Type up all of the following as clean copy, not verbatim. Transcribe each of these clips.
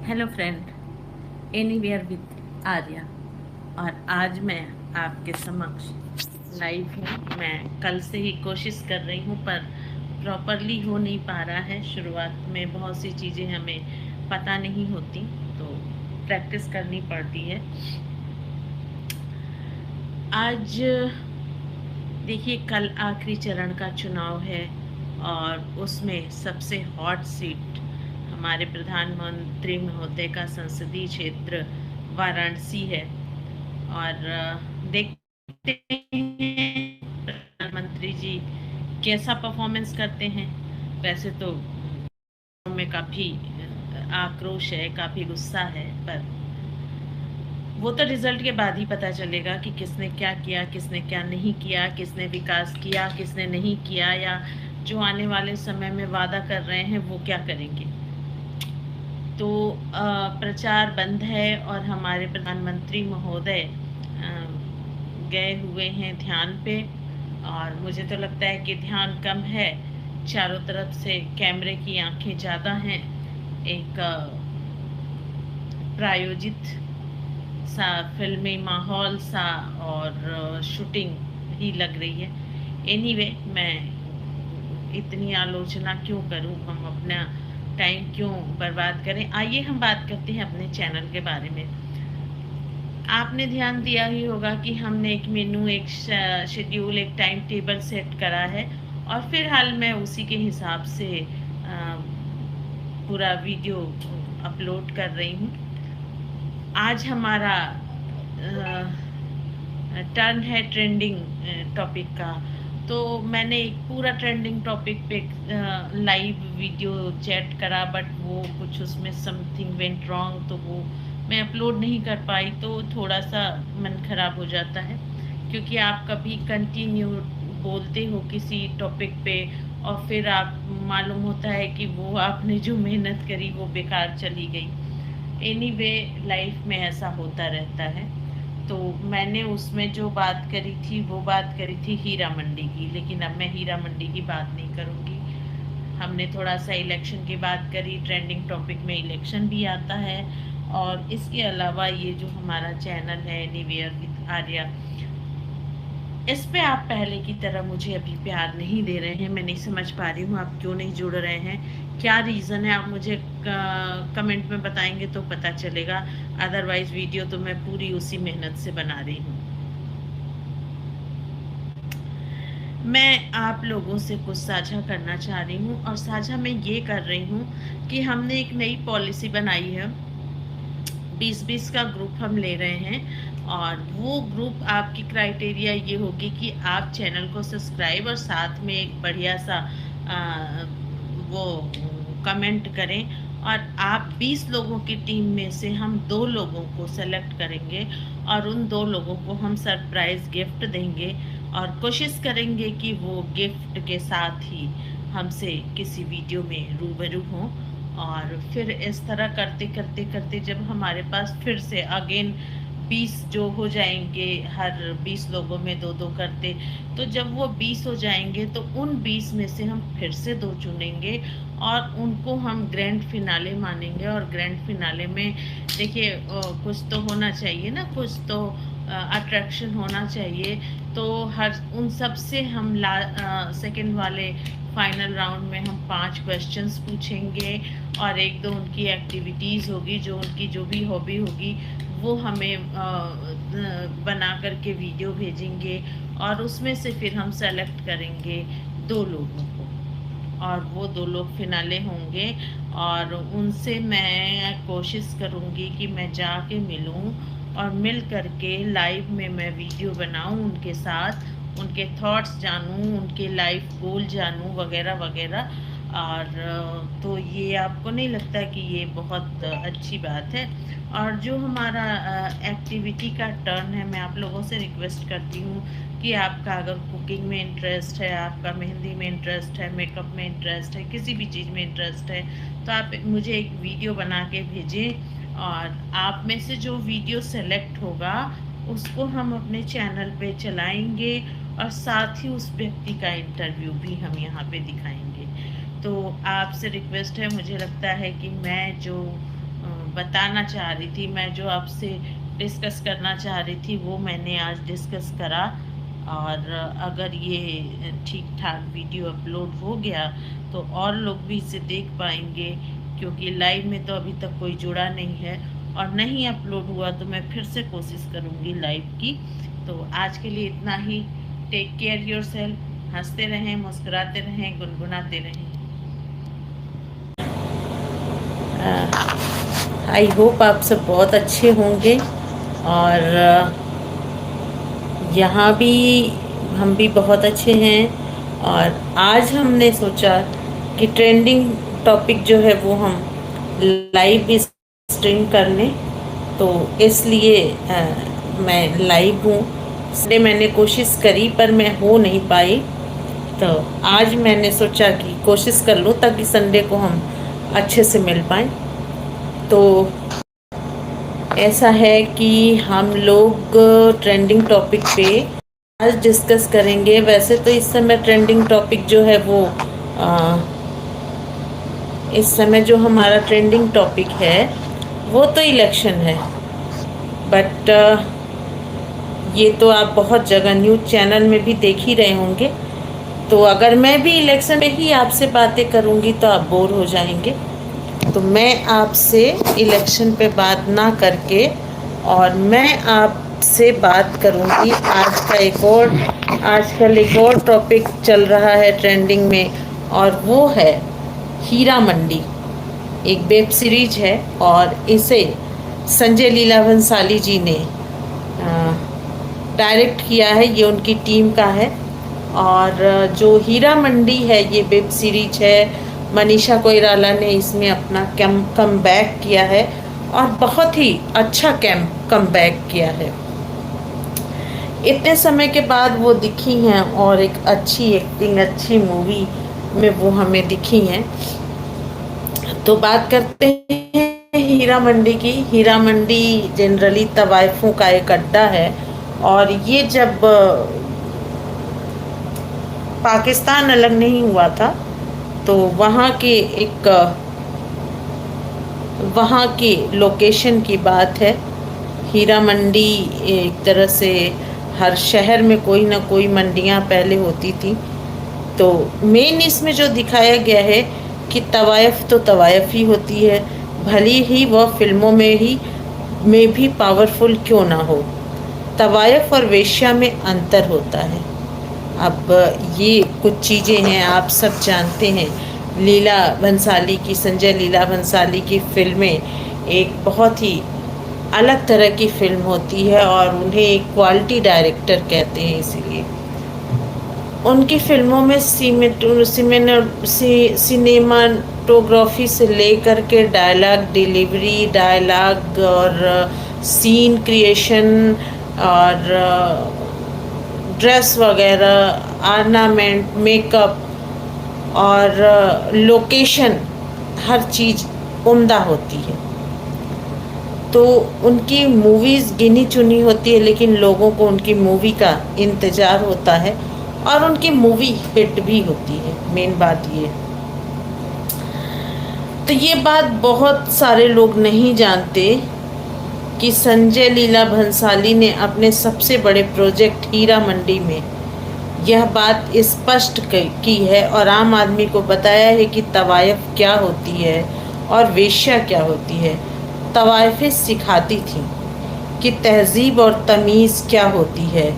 Hello friend, anywhere with Arya. और आज मैं आपके समक्ष लाइव हूँ। मैं कल से ही कोशिश कर रही हूँ पर प्रॉपरली हो नहीं पा रहा है। शुरुआत में बहुत सी चीज़ें हमें पता नहीं होती, तो प्रैक्टिस करनी पड़ती है। आज देखिए, कल आखिरी चरण का चुनाव है और उसमें सबसे हॉट सीट हमारे प्रधानमंत्री महोदय का संसदीय क्षेत्र वाराणसी है। और देखते हैं प्रधानमंत्री जी कैसा परफॉर्मेंस करते हैं। वैसे तो में काफी आक्रोश है, काफी गुस्सा है, पर वो तो रिजल्ट के बाद ही पता चलेगा कि किसने क्या किया, किसने क्या नहीं किया, किसने विकास किया, किसने नहीं किया, या जो आने वाले समय में वादा कर रहे हैं वो क्या करेंगे। तो प्रचार बंद है और हमारे प्रधानमंत्री महोदय गए हुए हैं ध्यान पे। और मुझे तो लगता है कि ध्यान कम है, चारों तरफ से कैमरे की आंखें ज़्यादा हैं। एक प्रायोजित सा फिल्मी माहौल सा और शूटिंग ही लग रही है। एनीवे, मैं इतनी आलोचना क्यों करूं, हम अपना टाइम क्यों बर्बाद करें। आइए हम बात करते हैं अपने चैनल के बारे में। आपने ध्यान दिया ही होगा कि हमने एक मेनू, एक शेड्यूल, एक टाइम टेबल सेट करा है और फिलहाल मैं उसी के हिसाब से पूरा वीडियो अपलोड कर रही हूँ। आज हमारा टर्न है ट्रेंडिंग टॉपिक का। तो मैंने एक पूरा ट्रेंडिंग टॉपिक पे लाइव वीडियो चैट करा, बट वो कुछ उसमें समथिंग वेंट रॉन्ग, तो वो मैं अपलोड नहीं कर पाई। तो थोड़ा सा मन खराब हो जाता है, क्योंकि आप कभी कंटिन्यू बोलते हो किसी टॉपिक पे और फिर आप मालूम होता है कि वो आपने जो मेहनत करी वो बेकार चली गई। एनीवे, लाइफ में ऐसा होता रहता है। तो मैंने उसमें जो बात करी थी वो बात करी थी हीरा मंडी की, लेकिन अब मैं हीरा मंडी की बात नहीं करूंगी। हमने थोड़ा सा इलेक्शन की बात करी, ट्रेंडिंग टॉपिक में इलेक्शन भी आता है। और इसके अलावा ये जो हमारा चैनल है एनीवेयर विद आर्या, इस पे आप पहले की तरह मुझे अभी प्यार नहीं दे रहे हैं। मैं नहीं समझ पा रही हूँ आप क्यों नहीं जुड़ रहे हैं, क्या रीज़न है। आप मुझे कमेंट में बताएंगे तो पता चलेगा। अदरवाइज वीडियो तो मैं पूरी उसी मेहनत से बना रही हूँ। मैं आप लोगों से कुछ साझा करना चाह रही हूँ, और साझा मैं ये कर रही हूँ कि हमने एक नई पॉलिसी बनाई है। 20-20 का ग्रुप हम ले रहे हैं, और वो ग्रुप आपकी क्राइटेरिया ये होगी कि आप चैनल को सब्सक्राइब और साथ में एक बढ़िया सा वो कमेंट करें। और आप 20 लोगों की टीम में से हम 2 लोगों को सेलेक्ट करेंगे और उन 2 लोगों को हम सरप्राइज गिफ्ट देंगे, और कोशिश करेंगे कि वो गिफ्ट के साथ ही हमसे किसी वीडियो में रूबरू हों। और फिर इस तरह करते करते करते जब हमारे पास फिर से अगेन 20 जो हो जाएंगे, हर 20 लोगों में 2-2 करते, तो जब वो 20 हो जाएंगे तो उन 20 में से हम फिर से 2 चुनेंगे और उनको हम ग्रैंड फिनाले मानेंगे। और ग्रैंड फिनाले में देखिए, कुछ तो होना चाहिए ना, कुछ तो अट्रैक्शन होना चाहिए। तो हर उन सब से हम सेकंड वाले फाइनल राउंड में हम 5 क्वेश्चंस पूछेंगे, और 1-2 उनकी एक्टिविटीज़ होगी, जो उनकी जो भी हॉबी होगी वो हमें बना करके वीडियो भेजेंगे, और उसमें से फिर हम सेलेक्ट करेंगे 2 लोगों को, और वो 2 लोग फिनाले होंगे। और उनसे मैं कोशिश करूँगी कि मैं जाके मिलूँ और मिल करके लाइव में मैं वीडियो बनाऊँ उनके साथ, उनके थॉट्स जानूँ, उनके लाइफ गोल जानूँ, वगैरह वगैरह। और तो ये आपको नहीं लगता कि ये बहुत अच्छी बात है। और जो हमारा एक्टिविटी का टर्न है, मैं आप लोगों से रिक्वेस्ट करती हूँ कि आपका अगर कुकिंग में इंटरेस्ट है, आपका मेहंदी में इंटरेस्ट है, मेकअप में इंटरेस्ट है, किसी भी चीज़ में इंटरेस्ट है, तो आप मुझे एक वीडियो बना के भेजें, और आप में से जो वीडियो सेलेक्ट होगा उसको हम अपने चैनल पे चलाएंगे, और साथ ही उस व्यक्ति का इंटरव्यू भी हम यहाँ पे दिखाएंगे। तो आपसे रिक्वेस्ट है, मुझे लगता है कि मैं जो बताना चाह रही थी, मैं जो आपसे डिस्कस करना चाह रही थी वो मैंने आज डिस्कस करा। और अगर ये ठीक ठाक वीडियो अपलोड हो गया तो और लोग भी इसे देख पाएंगे, क्योंकि लाइव में तो अभी तक कोई जुड़ा नहीं है। और नहीं अपलोड हुआ तो मैं फिर से कोशिश करूँगी लाइव की। तो आज के लिए इतना ही। Take care yourself. हंसते रहें, मुस्कुराते रहें, गुनगुनाते रहें। आई होप आप सब बहुत अच्छे होंगे। और यहाँ भी हम भी बहुत अच्छे हैं। और आज हमने सोचा कि ट्रेंडिंग टॉपिक जो है वो हम लाइव भी स्ट्रीम कर लें। तो इसलिए मैं लाइव हूँ। इसलिए मैंने कोशिश करी पर मैं हो नहीं पाई। तो आज मैंने सोचा कि कोशिश कर लूँ ताकि संडे को हम अच्छे से मिल पाएँ। तो ऐसा है कि हम लोग ट्रेंडिंग टॉपिक पे आज डिस्कस करेंगे। वैसे तो इस समय ट्रेंडिंग टॉपिक जो है वो इस समय जो हमारा ट्रेंडिंग टॉपिक है वो तो इलेक्शन है। बट ये तो आप बहुत जगह न्यूज़ चैनल में भी देख ही रहे होंगे। तो अगर मैं भी इलेक्शन में ही आपसे बातें करूँगी तो आप बोर हो जाएंगे। तो मैं आपसे इलेक्शन पे बात ना करके और मैं आपसे बात करूंगी आजकल एक और टॉपिक चल रहा है ट्रेंडिंग में, और वो है हीरा मंडी। एक वेब सीरीज है और इसे संजय लीला भंसाली जी ने डायरेक्ट किया है। ये उनकी टीम का है। और जो हीरा मंडी है ये वेब सीरीज है, मनीषा कोइराला ने इसमें अपना कम बैक किया है और बहुत ही अच्छा कम बैक किया है। इतने समय के बाद वो दिखी हैं और एक अच्छी एक्टिंग, अच्छी मूवी में वो हमें दिखी हैं। तो बात करते हैं हीरा मंडी की। हीरा मंडी जनरली तवाइफों का एक अड्डा है। और ये जब पाकिस्तान अलग नहीं हुआ था तो वहाँ की लोकेशन की बात है। हीरा मंडी एक तरह से हर शहर में कोई ना कोई मंडियाँ पहले होती थी। तो मेन इसमें जो दिखाया गया है कि तवायफ तो तवायफ ही होती है, भली ही वह फिल्मों में भी पावरफुल क्यों ना हो। तवायफ और वेश्या में अंतर होता है। अब ये कुछ चीज़ें हैं, आप सब जानते हैं। संजय लीला भंसाली की फिल्में एक बहुत ही अलग तरह की फिल्म होती है और उन्हें एक क्वालिटी डायरेक्टर कहते हैं। इसीलिए उनकी फिल्मों में सिनेमाटोग्राफी से लेकर के डायलॉग डिलीवरी, डायलॉग और सीन क्रिएशन और ड्रेस वगैरह, आर्नामेंट, मेकअप और लोकेशन, हर चीज़ उम्दा होती है। तो उनकी मूवीज़ गिनी चुनी होती है लेकिन लोगों को उनकी मूवी का इंतज़ार होता है और उनकी मूवी हिट भी होती है। मेन बात ये, तो ये बात बहुत सारे लोग नहीं जानते कि संजय लीला भंसाली ने अपने सबसे बड़े प्रोजेक्ट हीरा मंडी में यह बात स्पष्ट की है और आम आदमी को बताया है कि तवायफ क्या होती है और वेश्या क्या होती है। तवायफें सिखाती थीं कि तहजीब और तमीज़ क्या होती है।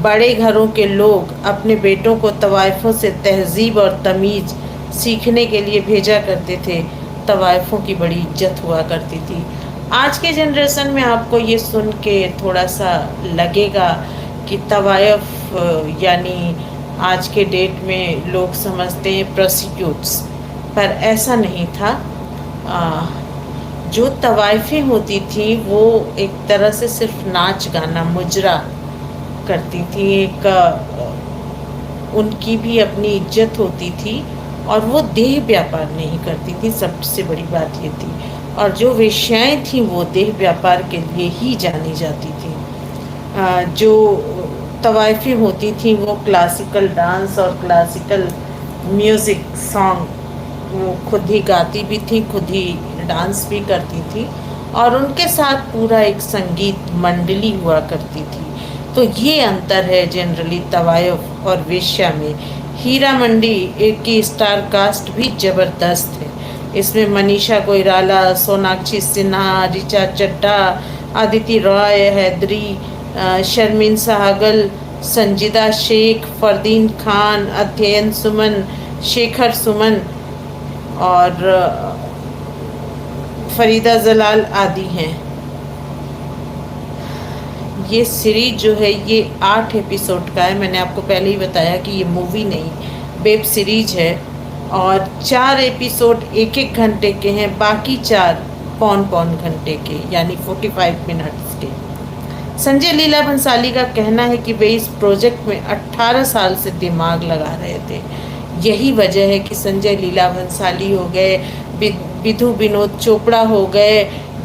बड़े घरों के लोग अपने बेटों को तवायफों से तहजीब और तमीज़ सीखने के लिए भेजा करते थे। तवायफों की बड़ी इज्जत हुआ करती थी। आज के जनरेशन में आपको ये सुन के थोड़ा सा लगेगा कि तवायफ यानी आज के डेट में लोग समझते हैं प्रोस्टिट्यूट्स, पर ऐसा नहीं था। जो तवाइफें होती थी वो एक तरह से सिर्फ नाच गाना मुजरा करती थी। उनकी भी अपनी इज्जत होती थी और वो देह व्यापार नहीं करती थी, सबसे बड़ी बात ये थी। और जो वेश्याएं थीं वो देह व्यापार के लिए ही जानी जाती थी। जो तवाइफें होती थी वो क्लासिकल डांस और क्लासिकल म्यूज़िक सॉन्ग वो खुद ही गाती भी थी, खुद ही डांस भी करती थी और उनके साथ पूरा एक संगीत मंडली हुआ करती थी। तो ये अंतर है जनरली तवायफ और वेश्या में। हीरा मंडी की स्टार कास्ट भी जबरदस्त है। इसमें मनीषा कोइराला, सोनाक्षी सिन्हा, ऋचा चड्ढा, आदिति रॉय, हैदरी, शर्मीन सहगल, संजीदा शेख, फरदीन खान, अध्ययन सुमन, शेखर सुमन और फरीदा जलाल आदि हैं। ये सीरीज जो है ये 8 एपिसोड का है। मैंने आपको पहले ही बताया कि ये मूवी नहीं वेब सीरीज है और 4 एपिसोड 1-1 घंटे के हैं, बाकी 4 पौन-पौन घंटे के यानी 45 मिनट्स के। संजय लीला भंसाली का कहना है कि वे इस प्रोजेक्ट में 18 साल से दिमाग लगा रहे थे। यही वजह है कि संजय लीला भंसाली हो गए, विधु विनोद चोपड़ा हो गए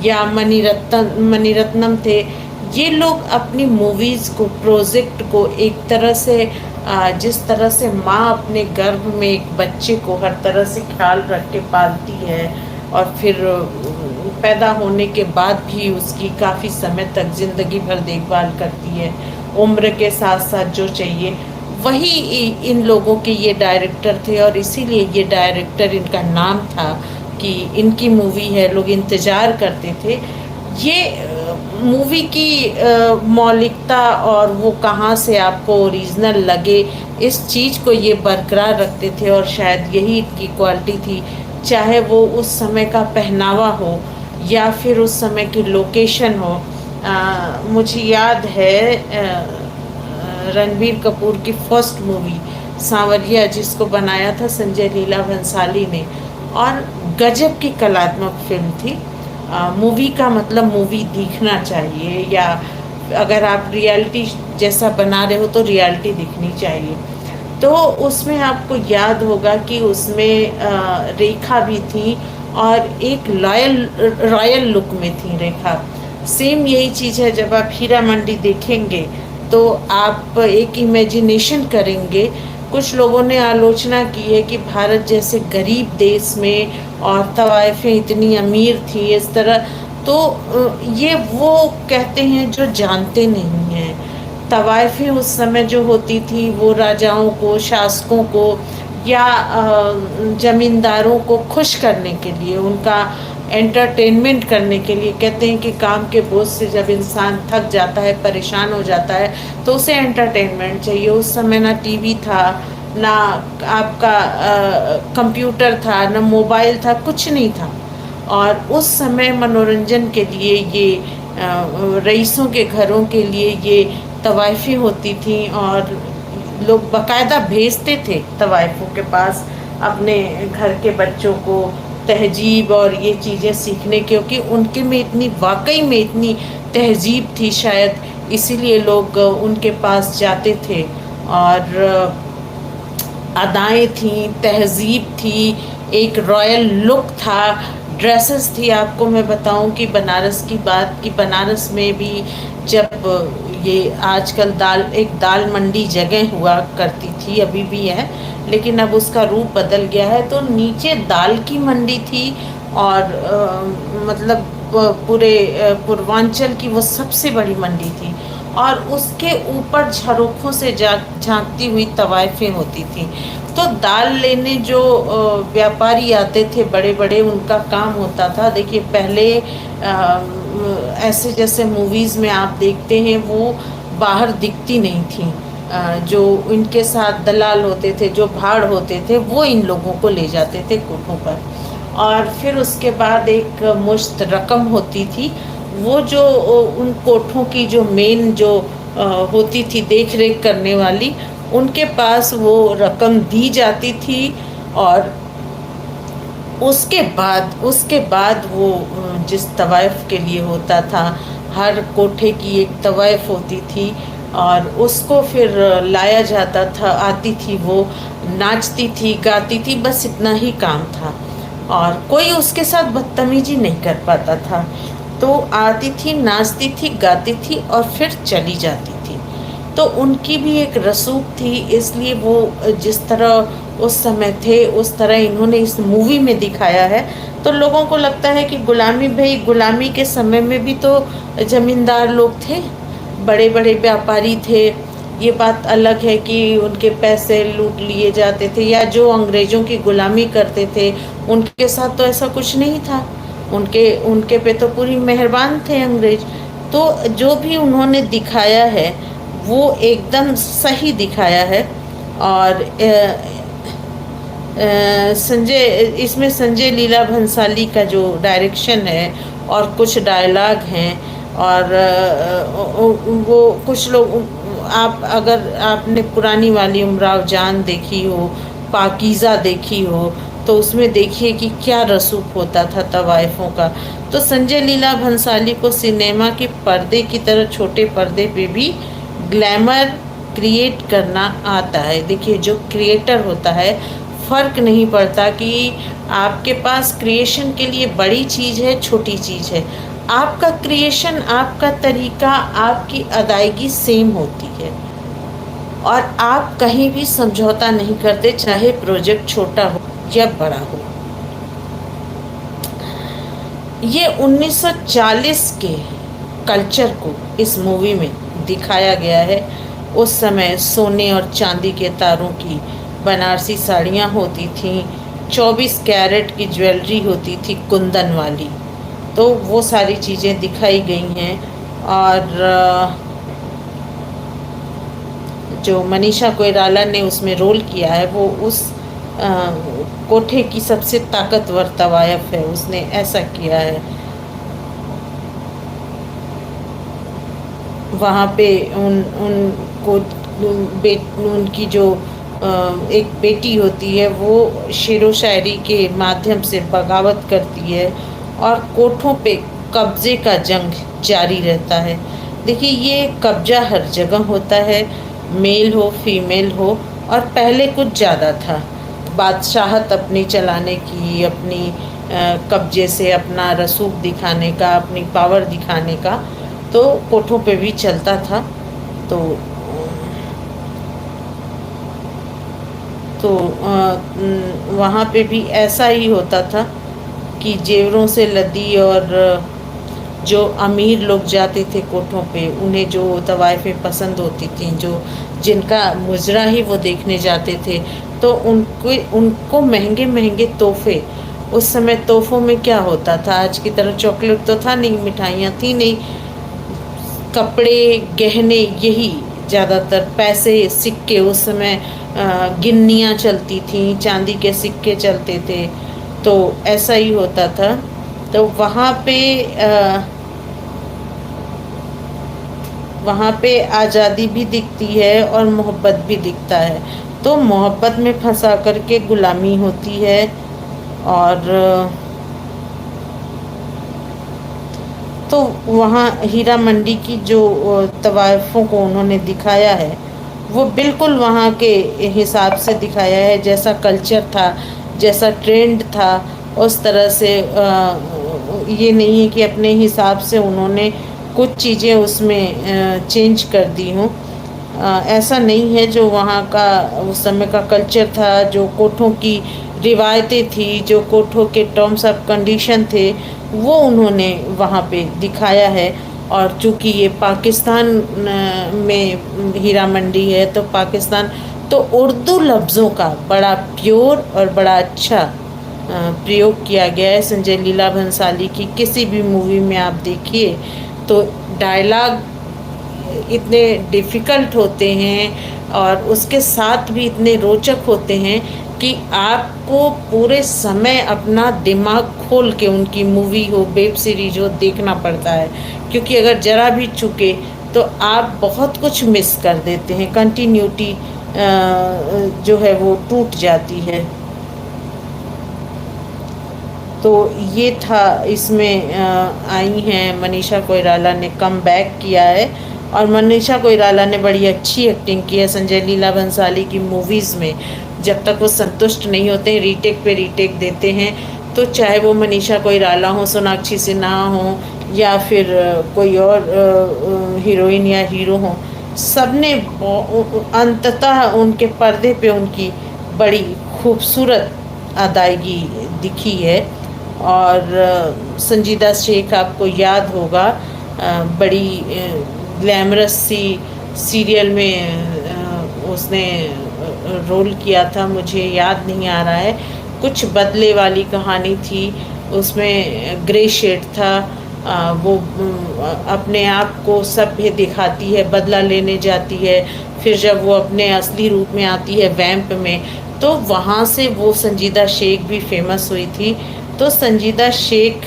या मणिरत्नम थे, ये लोग अपनी मूवीज़ को, प्रोजेक्ट को एक तरह से जिस तरह से माँ अपने गर्भ में एक बच्चे को हर तरह से ख्याल रख के पालती है और फिर पैदा होने के बाद भी उसकी काफ़ी समय तक ज़िंदगी भर देखभाल करती है, उम्र के साथ साथ जो चाहिए, वही इन लोगों के ये डायरेक्टर थे और इसीलिए ये डायरेक्टर इनका नाम था कि इनकी मूवी है, लोग इंतज़ार करते थे। ये मूवी की मौलिकता और वो कहाँ से आपको ओरिजिनल लगे, इस चीज़ को ये बरकरार रखते थे और शायद यही इनकी क्वालिटी थी। चाहे वो उस समय का पहनावा हो या फिर उस समय की लोकेशन हो। मुझे याद है रणबीर कपूर की फर्स्ट मूवी सांवरिया, जिसको बनाया था संजय लीला भंसाली ने, और गजब की कलात्मक फिल्म थी। मूवी का मतलब मूवी दिखना चाहिए, या अगर आप रियलिटी जैसा बना रहे हो तो रियलिटी दिखनी चाहिए। तो उसमें आपको याद होगा कि उसमें रेखा भी थी और एक रॉयल लुक में थी रेखा। सेम यही चीज़ है, जब आप हीरा मंडी देखेंगे तो आप एक इमेजिनेशन करेंगे। कुछ लोगों ने आलोचना की है कि भारत जैसे गरीब देश में और तवाइफें इतनी अमीर थी इस तरह, तो ये वो कहते हैं जो जानते नहीं हैं। तवाइफें उस समय जो होती थी वो राजाओं को, शासकों को या जमींदारों को खुश करने के लिए, उनका एंटरटेनमेंट करने के लिए, कहते हैं कि काम के बोझ से जब इंसान थक जाता है, परेशान हो जाता है, तो उसे एंटरटेनमेंट चाहिए। उस समय ना टीवी था, ना आपका कंप्यूटर था, ना मोबाइल था, कुछ नहीं था। और उस समय मनोरंजन के लिए ये रईसों के घरों के लिए ये तवाइफें होती थी और लोग बाकायदा भेजते थे तवाइफों के पास अपने घर के बच्चों को तहजीब और ये चीज़ें सीखने, क्योंकि उनके में इतनी, वाकई में इतनी तहजीब थी शायद, इसीलिए लोग उनके पास जाते थे। और अदाएँ थीं, तहजीब थी, एक रॉयल लुक था, ड्रेसेस थी। आपको मैं बताऊं कि बनारस की बात, कि बनारस में भी जब ये आजकल एक दाल मंडी जगह हुआ करती थी, अभी भी है, लेकिन अब उसका रूप बदल गया है, तो नीचे दाल की मंडी थी और मतलब पूरे पूर्वांचल की वो सबसे बड़ी मंडी थी और उसके ऊपर झरोखों से झांकती हुई तवाइफें होती थी। तो दाल लेने जो व्यापारी आते थे बड़े बड़े, उनका काम होता था, देखिए पहले ऐसे जैसे मूवीज़ में आप देखते हैं वो बाहर दिखती नहीं थी। जो इनके साथ दलाल होते थे, जो भाड़ होते थे, वो इन लोगों को ले जाते थे कोठों पर और फिर उसके बाद एक मुश्त रकम होती थी। वो जो उन कोठों की जो मेन जो होती थी देख रेख करने वाली, उनके पास वो रकम दी जाती थी और उसके बाद वो जिस तवाइफ के लिए होता था, हर कोठे की एक तवाइफ होती थी और उसको फिर लाया जाता था, आती थी वो, नाचती थी, गाती थी, बस इतना ही काम था और कोई उसके साथ बदतमीजी नहीं कर पाता था। तो आती थी, नाचती थी, गाती थी और फिर चली जाती थी। तो उनकी भी एक रसूख थी, इसलिए वो जिस तरह उस समय थे, उस तरह इन्होंने इस मूवी में दिखाया है। तो लोगों को लगता है कि गुलामी, भाई गुलामी के समय में भी तो जमींदार लोग थे, बड़े बड़े व्यापारी थे। ये बात अलग है कि उनके पैसे लूट लिए जाते थे, या जो अंग्रेजों की गुलामी करते थे उनके साथ तो ऐसा कुछ नहीं था। उनके उनके पे तो पूरी मेहरबान थे अंग्रेज। तो जो भी उन्होंने दिखाया है वो एकदम सही दिखाया है। और संजय, इसमें संजय लीला भंसाली का जो डायरेक्शन है और कुछ डायलॉग हैं, और वो कुछ लोग, आप अगर आपने पुरानी वाली उमराव जान देखी हो, पाकीज़ा देखी हो, तो उसमें देखिए कि क्या रसूख होता था तवाइफों का। तो संजय लीला भंसाली को सिनेमा के पर्दे की तरह छोटे पर्दे पे भी ग्लैमर क्रिएट करना आता है। देखिए, जो क्रिएटर होता है, फर्क नहीं पड़ता कि आपके पास क्रिएशन के लिए बड़ी चीज़ है, छोटी चीज़ है। आपका क्रिएशन, आपका तरीका, आपकी अदायगी सेम होती है, और आप कहीं भी समझौता नहीं करते, चाहे प्रोजेक्ट छोटा हो या बड़ा हो। ये 1940 के कल्चर को इस मूवी में दिखाया गया है। उस समय सोने और चांदी के तारों की बनारसी साड़ियाँ होती थीं, 24 कैरेट की ज्वेलरी होती थी कुंदन वाली। तो वो सारी चीज़ें दिखाई गई हैं। और जो मनीषा कोइराला ने उसमें रोल किया है, वो उस कोठे की सबसे ताकतवर तवायफ है, उसने ऐसा किया है। वहाँ पे उनको उनकी जो एक बेटी होती है, वो शेरो शायरी के माध्यम से बगावत करती है, और कोठों पे कब्जे का जंग जारी रहता है। देखिए, ये कब्जा हर जगह होता है, मेल हो फीमेल हो, और पहले कुछ ज़्यादा था। बादशाहत अपनी चलाने की, अपनी कब्जे से अपना रसूख दिखाने का, अपनी पावर दिखाने का, तो कोठों पे भी चलता था। तो तो वहाँ पे भी ऐसा ही होता था कि जेवरों से लदी, और जो अमीर लोग जाते थे कोठों पे, उन्हें जो तवाइफें पसंद होती थीं, जो जिनका मुजरा ही वो देखने जाते थे, तो उनको महंगे महंगे तोहफे। उस समय तोहफों में क्या होता था, आज की तरह चॉकलेट तो था नहीं, मिठाइयाँ थी नहीं, कपड़े गहने, यही ज़्यादातर, पैसे सिक्के। उस समय गिन्नियाँ चलती थीं, चांदी के सिक्के चलते थे, तो ऐसा ही होता था। तो वहाँ पे आज़ादी भी दिखती है और मोहब्बत भी दिखता है। तो मोहब्बत में फंसा करके गुलामी होती है। और तो वहाँ हीरा मंडी की जो तवाइफों को उन्होंने दिखाया है, वो बिल्कुल वहाँ के हिसाब से दिखाया है, जैसा कल्चर था, जैसा ट्रेंड था, उस तरह से। ये नहीं है कि अपने हिसाब से उन्होंने कुछ चीज़ें उसमें चेंज कर दी हों। ऐसा नहीं है। जो वहाँ का उस समय का कल्चर था, जो कोठों की रिवायतें थी, जो कोठों के टर्म्स ऑफ कंडीशन थे, वो उन्होंने वहाँ पे दिखाया है। और चूँकि ये पाकिस्तान में हीरा मंडी है, तो पाकिस्तान, तो उर्दू लफ्ज़ों का बड़ा प्योर और बड़ा अच्छा प्रयोग किया गया है। संजय लीला भंसाली की किसी भी मूवी में आप देखिए, तो डायलॉग इतने डिफ़िकल्ट होते हैं और उसके साथ भी इतने रोचक होते हैं कि आपको पूरे समय अपना दिमाग खोल के उनकी मूवी हो, वेब सीरीज हो, देखना पड़ता है। क्योंकि अगर ज़रा भी चूके तो आप बहुत कुछ मिस कर देते हैं, कंटिन्यूटी जो है वो टूट जाती है। तो ये था, इसमें आई हैं मनीषा कोइराला ने कम बैक किया है, और मनीषा कोइराला ने बड़ी अच्छी एक्टिंग की है संजय लीला भंसाली की मूवीज़ में। जब तक वो संतुष्ट नहीं होते, रीटेक पे रीटेक देते हैं। तो चाहे वो मनीषा कोइराला हो, सोनाक्षी सिन्हा हो, या फिर कोई और हीरोइन या हीरो हो, सबने अंततः उनके पर्दे पे उनकी बड़ी खूबसूरत अदायगी दिखी है। और संजीदा शेख आपको याद होगा, बड़ी ग्लैमरस सी सीरियल में उसने रोल किया था, मुझे याद नहीं आ रहा है, कुछ बदले वाली कहानी थी, उसमें ग्रे शेड था। वो अपने आप को सभ्य दिखाती है, बदला लेने जाती है, फिर जब वो अपने असली रूप में आती है वैम्प में, तो वहाँ से वो संजीदा शेख भी फेमस हुई थी। तो संजीदा शेख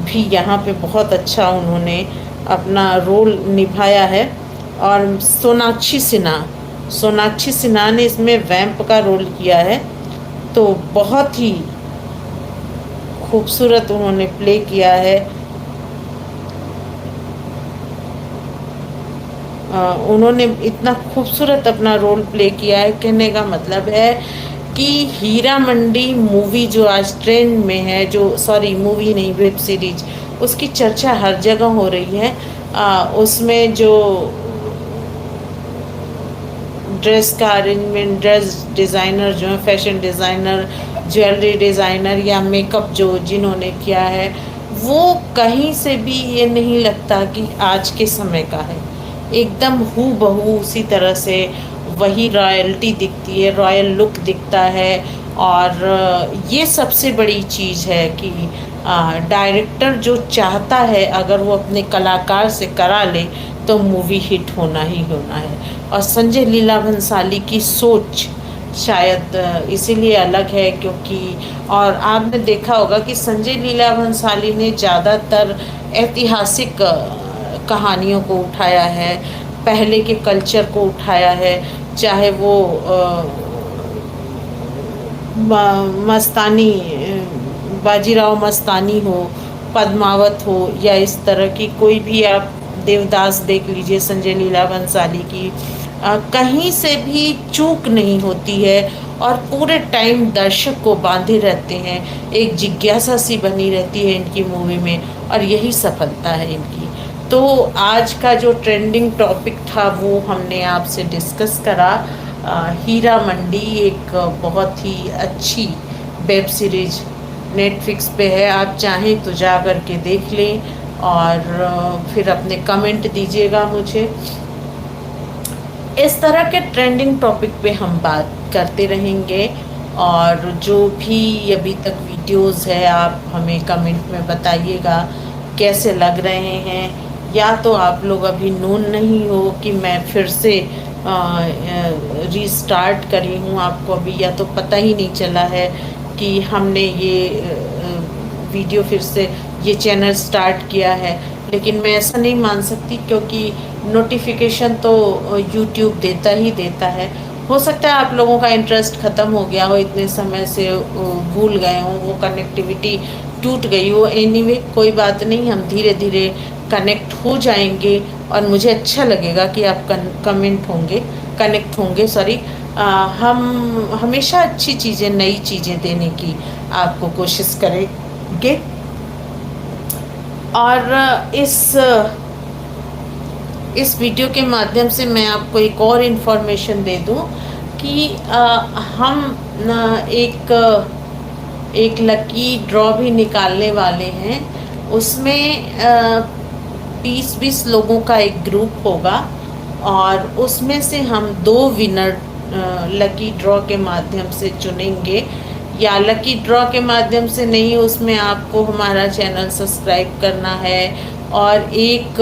भी यहाँ पे बहुत अच्छा उन्होंने अपना रोल निभाया है। और सोनाक्षी सिन्हा ने इसमें वैम्प का रोल किया है, तो बहुत ही खूबसूरत उन्होंने प्ले किया है। उन्होंने इतना खूबसूरत अपना रोल प्ले किया है, कहने का मतलब है कि हीरा मंडी मूवी जो आज ट्रेंड में है, जो सॉरी मूवी नहीं, वेब सीरीज, उसकी चर्चा हर जगह हो रही है। उसमें जो ड्रेस का अरेंजमेंट, ड्रेस डिज़ाइनर जो है, फैशन डिज़ाइनर, ज्वेलरी डिज़ाइनर या मेकअप जो जिन्होंने किया है, वो कहीं से भी ये नहीं लगता कि आज के समय का है। एकदम हू बहू उसी तरह से वही रॉयल्टी दिखती है, रॉयल लुक दिखता है। और ये सबसे बड़ी चीज़ है कि डायरेक्टर जो चाहता है, अगर वो अपने कलाकार से करा ले तो मूवी हिट होना ही होना है। और संजय लीला भंसाली की सोच शायद इसीलिए अलग है, क्योंकि और आपने देखा होगा कि संजय लीला भंसाली ने ज़्यादातर ऐतिहासिक कहानियों को उठाया है, पहले के कल्चर को उठाया है, चाहे वो मस्तानी, बाजीराव मस्तानी हो, पद्मावत हो, या इस तरह की कोई भी आप देवदास देख लीजिए संजय लीला भंसाली की, कहीं से भी चूक नहीं होती है और पूरे टाइम दर्शक को बांधे रहते हैं, एक जिज्ञासा सी बनी रहती है इनकी मूवी में, और यही सफलता है इनकी। तो आज का जो ट्रेंडिंग टॉपिक था वो हमने आपसे डिस्कस करा। हीरा मंडी एक बहुत ही अच्छी वेब सीरीज नेटफ्लिक्स पे है, आप चाहें तो जा कर के देख लें और फिर अपने कमेंट दीजिएगा मुझे। इस तरह के ट्रेंडिंग टॉपिक पे हम बात करते रहेंगे, और जो भी अभी तक वीडियोस है आप हमें कमेंट में बताइएगा कैसे लग रहे हैं। या तो आप लोग अभी नोन नहीं हो कि मैं फिर से रीस्टार्ट करी हूँ, आपको अभी या तो पता ही नहीं चला है कि हमने ये वीडियो फिर से ये चैनल स्टार्ट किया है। लेकिन मैं ऐसा नहीं मान सकती, क्योंकि नोटिफिकेशन तो यूट्यूब देता ही देता है। हो सकता है आप लोगों का इंटरेस्ट ख़त्म हो गया हो, इतने समय से भूल गए हो, वो कनेक्टिविटी टूट गई हो। एनीवे कोई बात नहीं, हम धीरे धीरे कनेक्ट हो जाएंगे और मुझे अच्छा लगेगा कि आप कनेक्ट होंगे सॉरी। हम हमेशा अच्छी चीज़ें, नई चीज़ें देने की आपको कोशिश करेंगे। और इस वीडियो के माध्यम से मैं आपको एक और इन्फॉर्मेशन दे दूं कि हम एक लकी ड्रॉ भी निकालने वाले हैं। उसमें 20-20 लोगों का एक ग्रुप होगा, और उसमें से हम 2 विनर लकी ड्रॉ के माध्यम से चुनेंगे। या लकी ड्रॉ के माध्यम से नहीं, उसमें आपको हमारा चैनल सब्सक्राइब करना है और एक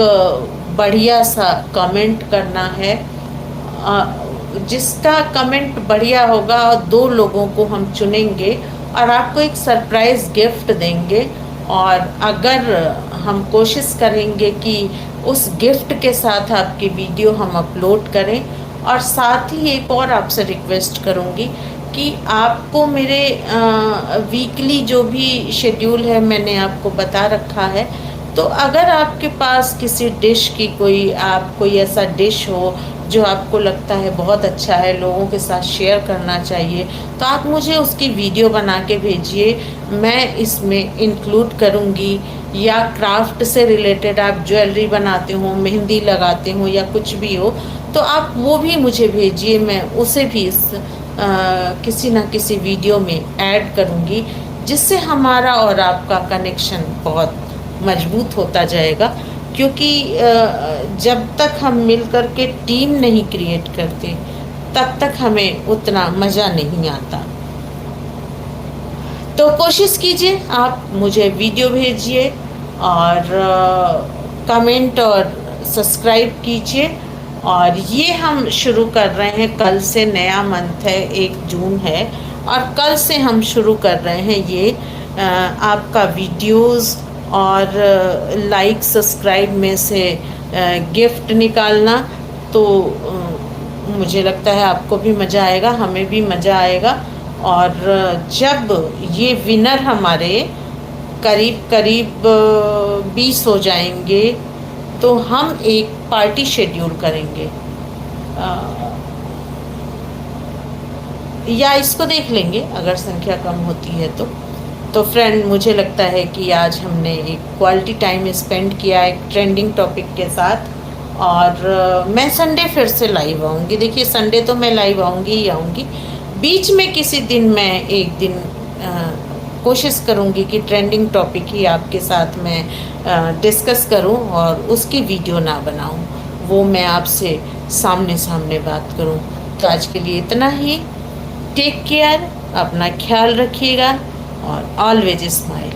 बढ़िया सा कमेंट करना है। जिसका कमेंट बढ़िया होगा, 2 लोगों को हम चुनेंगे और आपको एक सरप्राइज़ गिफ्ट देंगे। और अगर हम कोशिश करेंगे कि उस गिफ्ट के साथ आपकी वीडियो हम अपलोड करें। और साथ ही एक और आपसे रिक्वेस्ट करूँगी कि आपको मेरे वीकली जो भी शेड्यूल है मैंने आपको बता रखा है, तो अगर आपके पास किसी डिश की कोई ऐसा डिश हो, जो आपको लगता है बहुत अच्छा है, लोगों के साथ शेयर करना चाहिए, तो आप मुझे उसकी वीडियो बना के भेजिए, मैं इसमें इंक्लूड करूँगी। या क्राफ्ट से रिलेटेड आप ज्वेलरी बनाते हो, मेहंदी लगाते हो या कुछ भी हो, तो आप वो भी मुझे भेजिए, मैं उसे भी किसी ना किसी वीडियो में ऐड करूँगी, जिससे हमारा और आपका कनेक्शन बहुत मजबूत होता जाएगा। क्योंकि जब तक हम मिलकर के टीम नहीं क्रिएट करते, तब तक हमें उतना मज़ा नहीं आता। तो कोशिश कीजिए, आप मुझे वीडियो भेजिए और कमेंट और सब्सक्राइब कीजिए। और ये हम शुरू कर रहे हैं, कल से नया मंथ है, 1 जून है, और कल से हम शुरू कर रहे हैं ये आपका वीडियोस और लाइक सब्सक्राइब में से गिफ्ट निकालना। तो मुझे लगता है आपको भी मज़ा आएगा, हमें भी मज़ा आएगा। और जब ये विनर हमारे करीब करीब 20 हो जाएंगे, तो हम एक पार्टी शेड्यूल करेंगे। या इसको देख लेंगे अगर संख्या कम होती है तो फ्रेंड, मुझे लगता है कि आज हमने एक क्वालिटी टाइम स्पेंड किया एक ट्रेंडिंग टॉपिक के साथ। और मैं संडे फिर से लाइव आऊँगी। देखिए, संडे तो मैं लाइव आऊँगी ही आऊँगी, बीच में किसी दिन मैं एक दिन कोशिश करूँगी कि ट्रेंडिंग टॉपिक ही आपके साथ मैं डिस्कस करूँ और उसकी वीडियो ना बनाऊँ, वो मैं आपसे सामने सामने बात करूँ। तो आज के लिए इतना ही। टेक केयर, अपना ख्याल रखिएगा और ऑलवेज स्माइल।